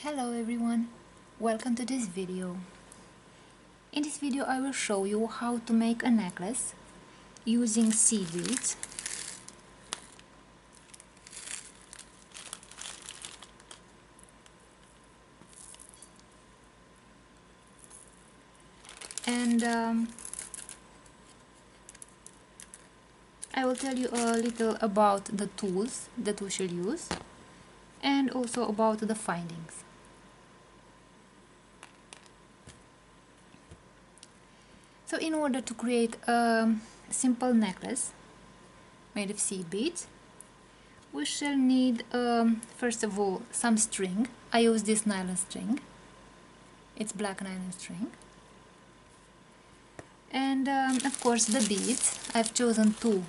Hello everyone, welcome to this video. In this video I will show you how to make a necklace using seed beads. And I will tell you a little about the tools that we should use and also about the findings. So in order to create a simple necklace made of seed beads, we shall need first of all some string. I use this nylon string. It's black nylon string. And of course the beads. I've chosen two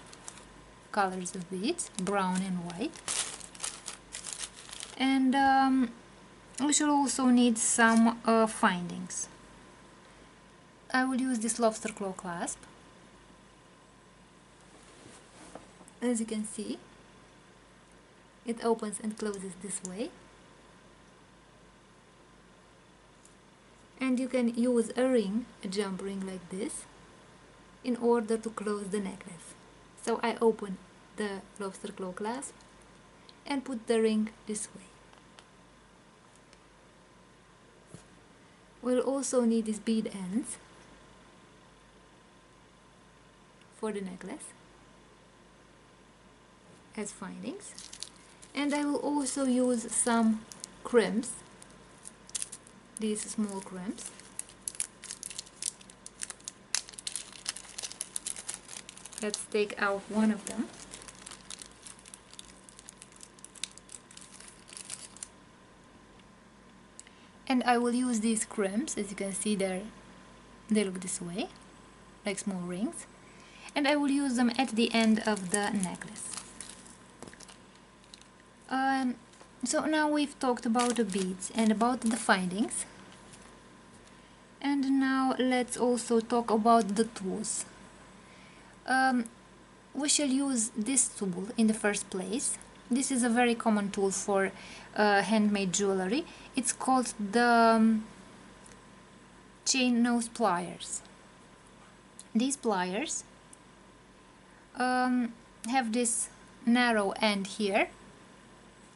colors of beads, brown and white. And we shall also need some findings. I will use this lobster claw clasp. As you can see, it opens and closes this way. And you can use a ring, a jump ring like this, in order to close the necklace. So I open the lobster claw clasp and put the ring this way. We'll also need these bead ends for the necklace as findings, and I will also use some crimps, these small crimps. Let's take out one of them. And I will use these crimps. As you can see, they look this way, like small rings. And I will use them at the end of the necklace. So now we've talked about the beads and about the findings. And now let's also talk about the tools. We shall use this tool in the first place. This is a very common tool for handmade jewelry. It's called the chain nose pliers. These pliers have this narrow end here,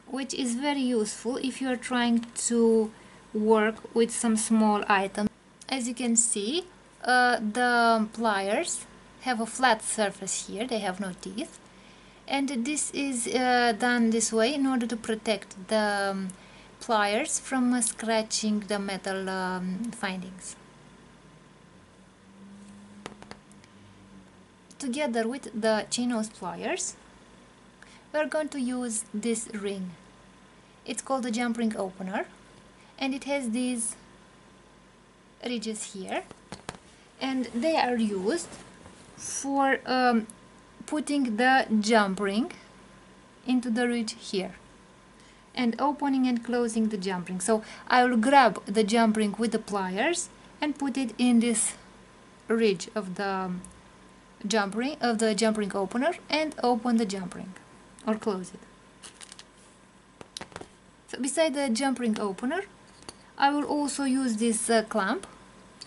which is very useful if you are trying to work with some small items. As you can see, the pliers have a flat surface here, they have no teeth, and this is done this way in order to protect the pliers from scratching the metal findings. Together with the chain nose pliers, we are going to use this ring. It's called a jump ring opener, and it has these ridges here, and they are used for putting the jump ring into the ridge here and opening and closing the jump ring. So I will grab the jump ring with the pliers and put it in this ridge of the jump ring opener and open the jump ring or close it. So beside the jump ring opener, I will also use this clamp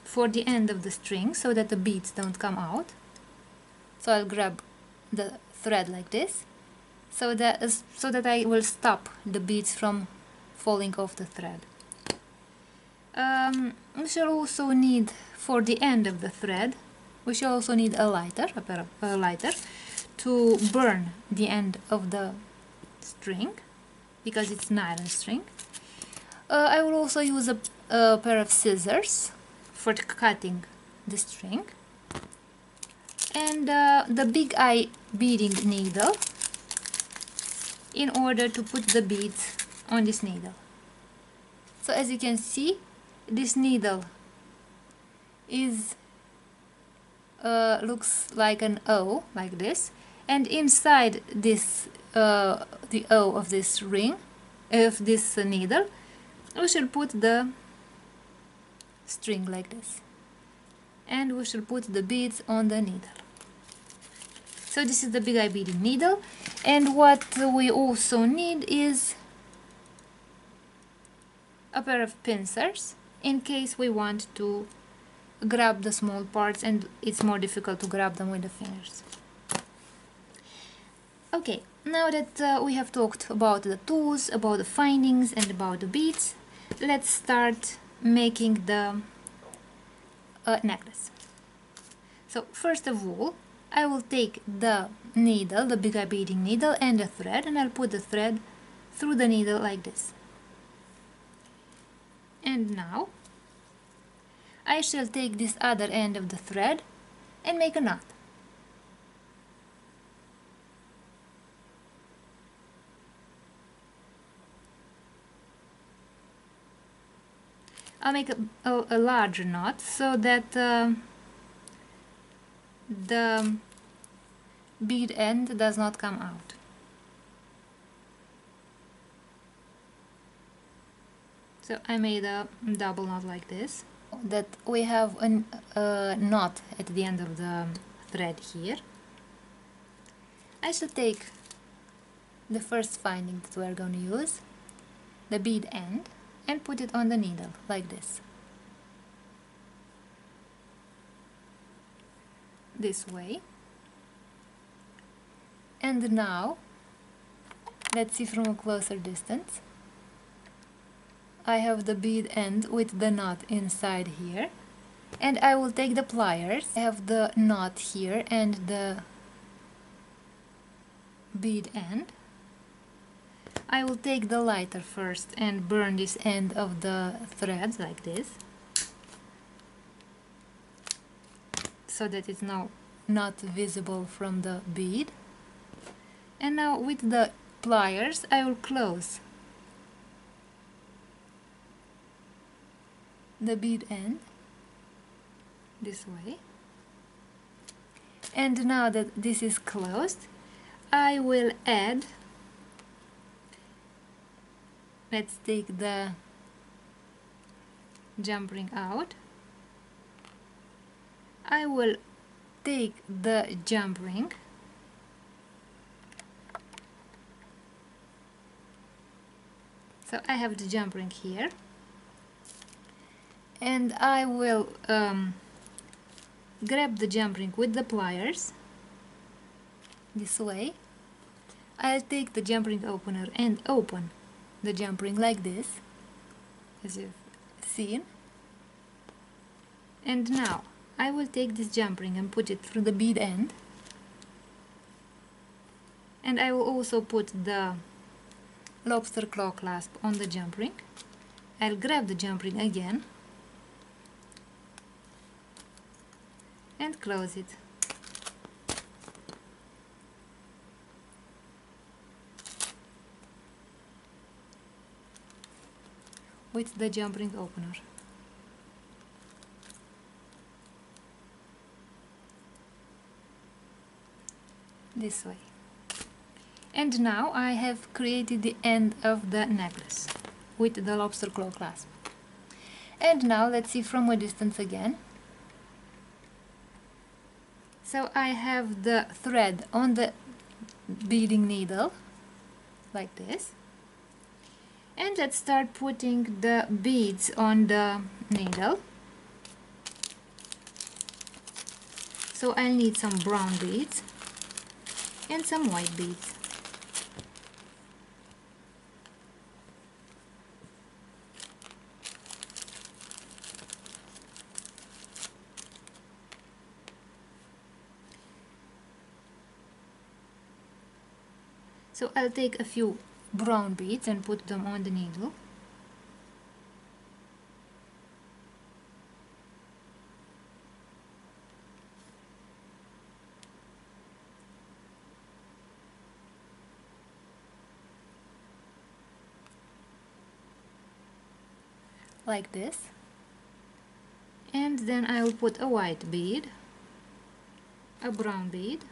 for the end of the string so that the beads don't come out. So I'll grab the thread like this so that I will stop the beads from falling off the thread. We shall also need, for the end of the thread, we shall also need a lighter, a lighter, to burn the end of the string, because it's nylon string. I will also use a pair of scissors for cutting the string, and the big eye beading needle in order to put the beads on this needle. So as you can see, this needle is looks like an O, like this, and inside this the O of this ring, of this needle, we shall put the string like this, and we shall put the beads on the needle. So this is the big eye beading needle, and what we also need is a pair of pincers in case we want to grab the small parts and it's more difficult to grab them with the fingers. Okay, now that we have talked about the tools, about the findings and about the beads, let's start making the necklace. So first of all, I will take the needle, the big eye beading needle, and the thread, and I'll put the thread through the needle like this. And now I shall take this other end of the thread and make a knot. I'll make a larger knot so that the bead end does not come out. So I made a double knot like this. That we have a knot at the end of the thread here. I shall take the first finding that we're going to use, the bead end, and put it on the needle like this. This way. And now let's see from a closer distance. I have the bead end with the knot inside here, and I will take the pliers. I have the knot here and the bead end. I will take the lighter first and burn this end of the thread like this, so that it's now not visible from the bead. And now with the pliers I will close the bead end this way. And now that this is closed, I will add, let's take the jump ring out. I will take the jump ring so I have the jump ring here, and I will grab the jump ring with the pliers this way. I'll take the jump ring opener and open the jump ring like this, as you've seen. And now I will take this jump ring and put it through the bead end, and I will also put the lobster claw clasp on the jump ring. I'll grab the jump ring again and close it. With the jump ring opener. This way. And now I have created the end of the necklace with the lobster claw clasp. And now let's see from a distance again. So I have the thread on the beading needle like this, and let's start putting the beads on the needle. So I'll need some brown beads and some white beads. So I'll take a few brown beads and put them on the needle. Like this. And then I will put a white bead, a brown bead,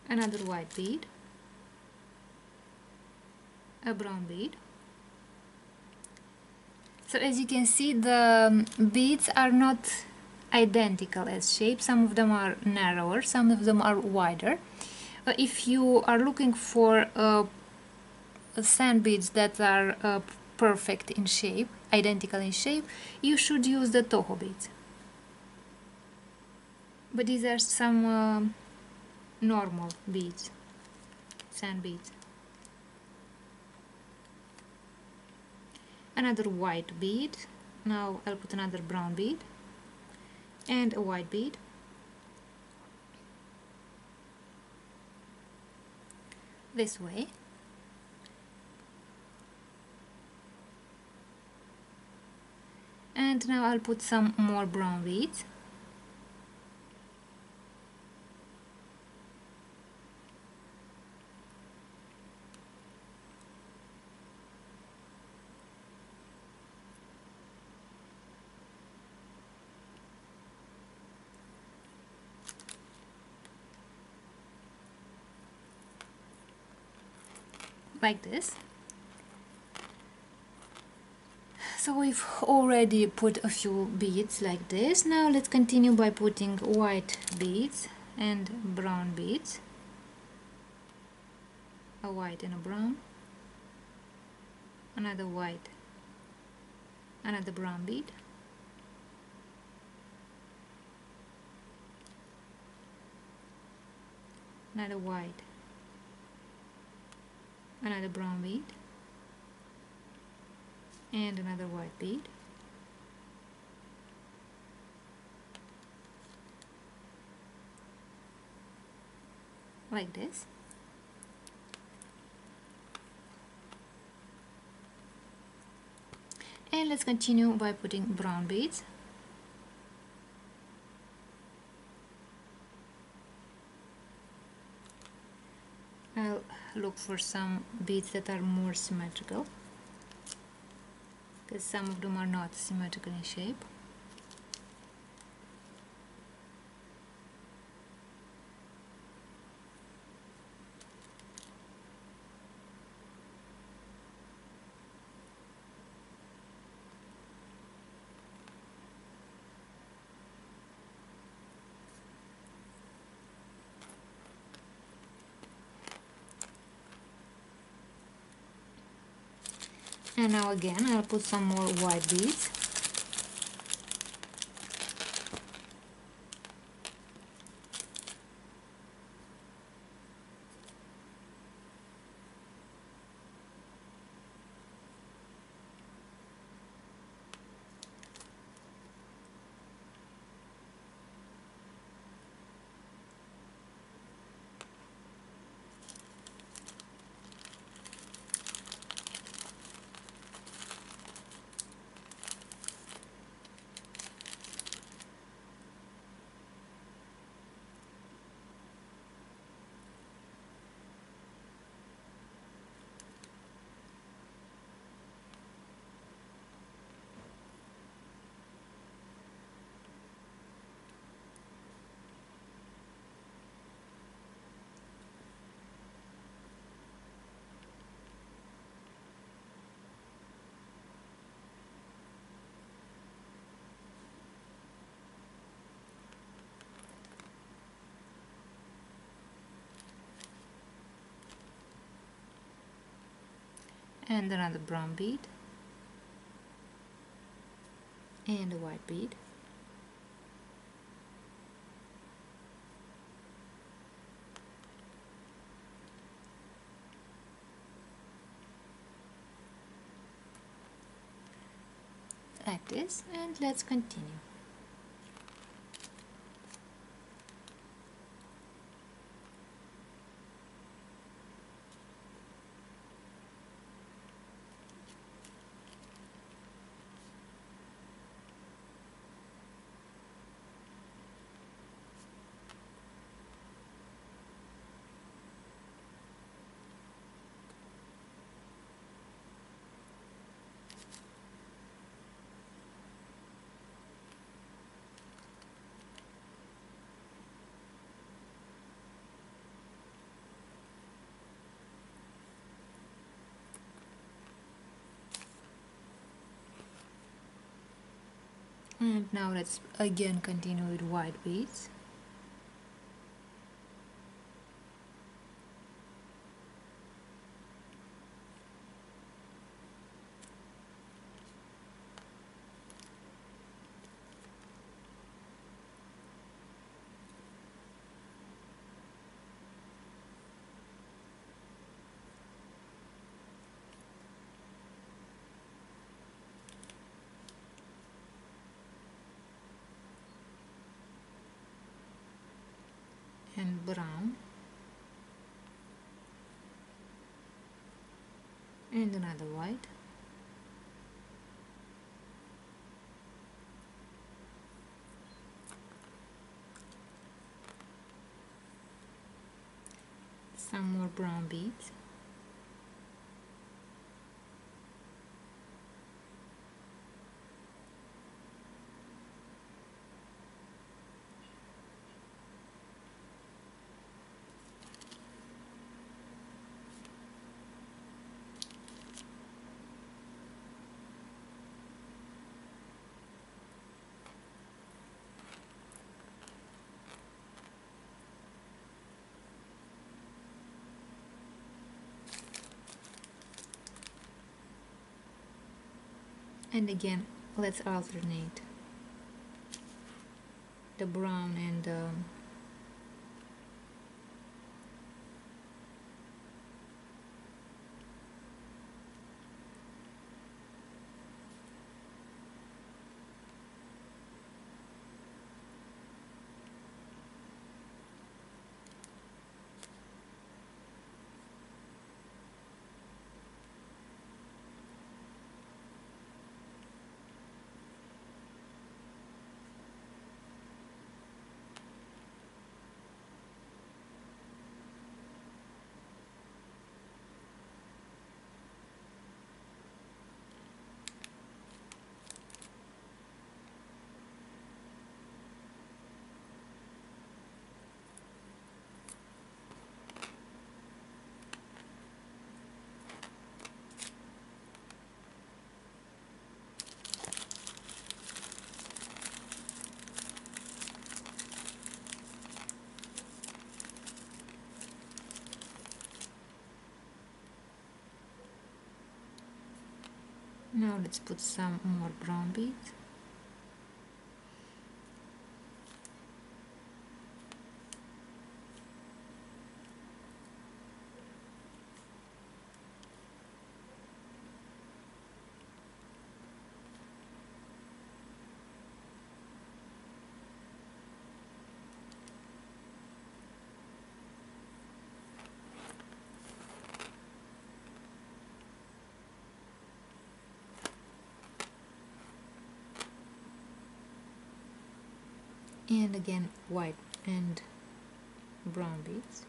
another white bead, a brown bead. So as you can see, the beads are not identical as shape. Some of them are narrower, some of them are wider. If you are looking for a sand beads that are perfect in shape, identical in shape, you should use the Toho beads. But these are some normal beads, sand beads. Another white bead. Now I'll put another brown bead and a white bead. This way. And now I'll put some more brown beads. Like this. So we've already put a few beads like this. Now let's continue by putting white beads and brown beads. A white and a brown. Another white, another brown bead. Another white, another brown bead, and another white bead. Like this. And let's continue by putting brown beads. I'll look for some beads that are more symmetrical, because some of them are not symmetrical in shape. And now again I'll put some more white beads. And another brown bead and a white bead. Like this, and let's continue. And now let's again continue with white beads. brown and another white. Some more brown beads. And again, let's alternate the brown and now let's put some more brown beads. And again white and brown beads.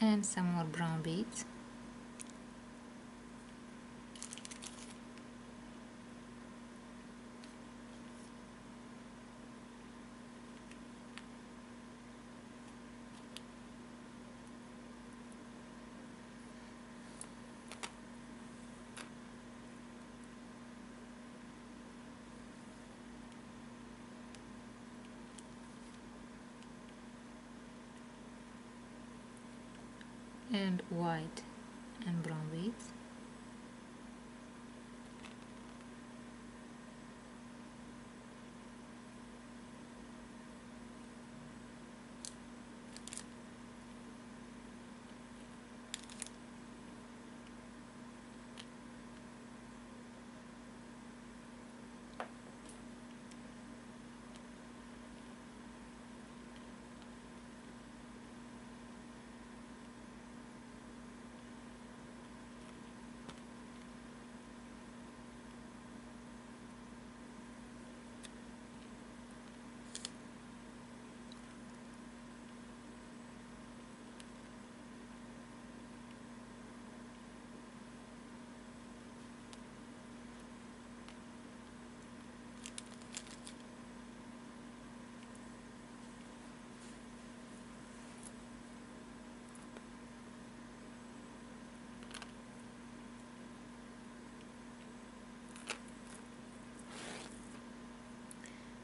And some more brown beads. And white and brown beads.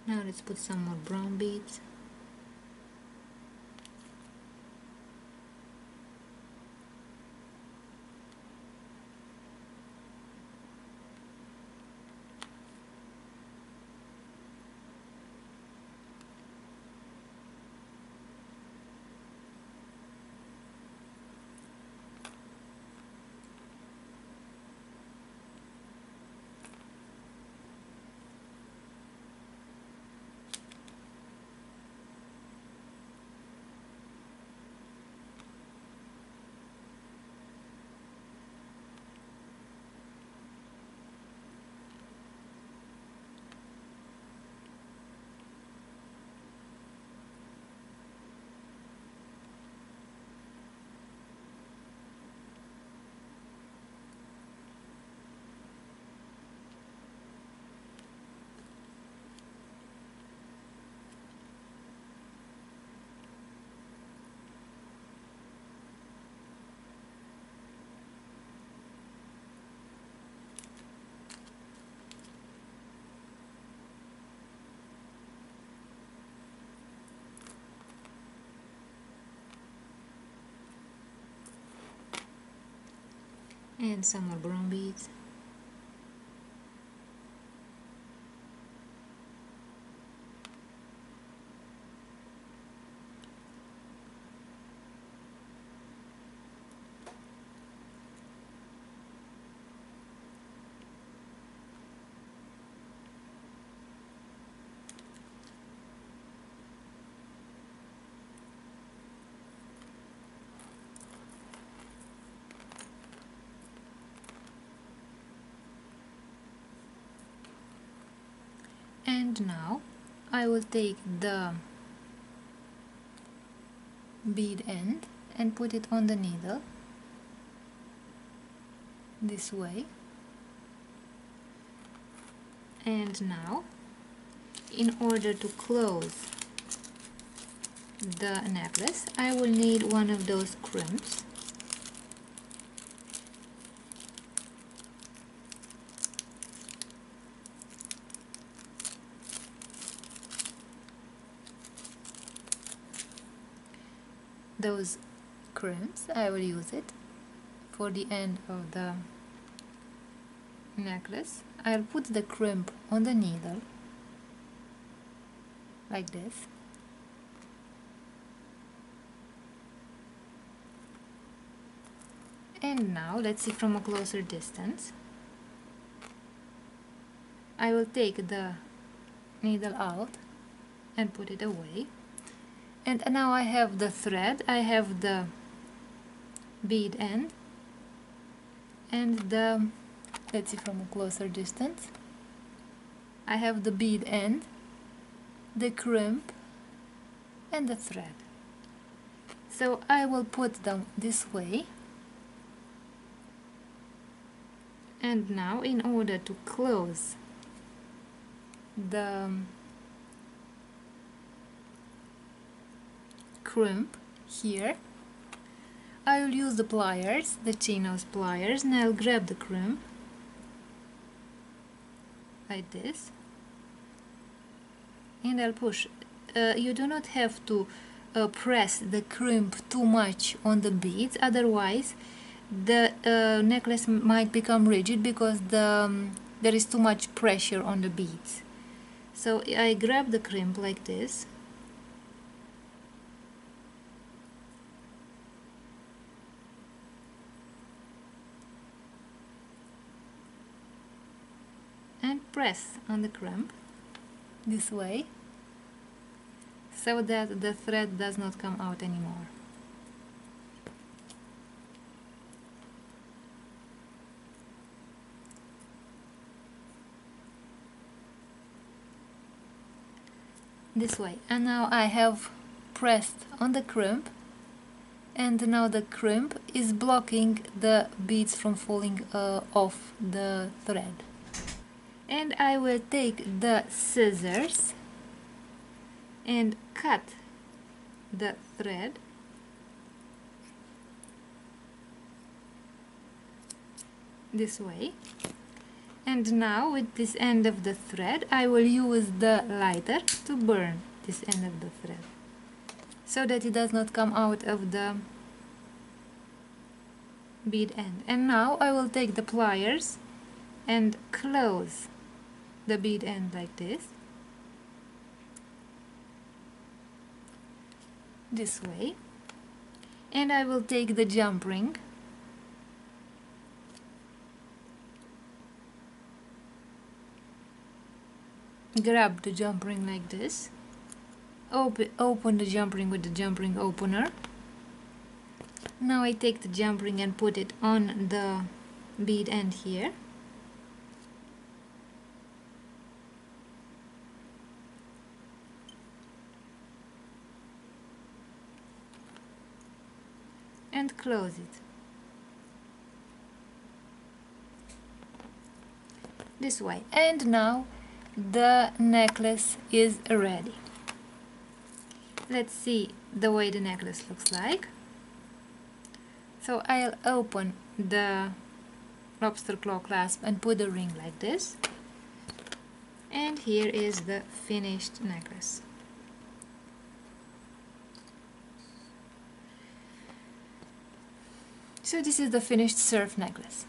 Now let's put some more brown beads. And some more brown beads. And now I will take the bead end and put it on the needle this way. And now, in order to close the necklace, I will need one of those crimps. Those crimps, I will use it for the end of the necklace. I'll put the crimp on the needle like this. And now let's see from a closer distance. I will take the needle out and put it away. And now I have the thread, I have the bead end, and the, let's see from a closer distance, I have the bead end, the crimp, and the thread. So I will put them this way. And now, in order to close the crimp here, I will use the pliers, the chain nose pliers, and I'll grab the crimp like this, and I'll push. You do not have to press the crimp too much on the beads, otherwise the necklace might become rigid because there is too much pressure on the beads. So I grab the crimp like this, and press on the crimp this way so that the thread does not come out anymore. This way. And now I have pressed on the crimp, and now the crimp is blocking the beads from falling off the thread. And I will take the scissors and cut the thread this way, And now with this end of the thread I will use the lighter to burn this end of the thread so that it does not come out of the bead end. And now I will take the pliers and close the bead end like this way, and I will take the jump ring grab the jump ring like this, open the jump ring with the jump ring opener. Now I take the jump ring and put it on the bead end here, and close it this way. And now the necklace is ready. Let's see the way the necklace looks like. So I'll open the lobster claw clasp and put the ring like this, and here is the finished necklace. So this is the finished surf necklace.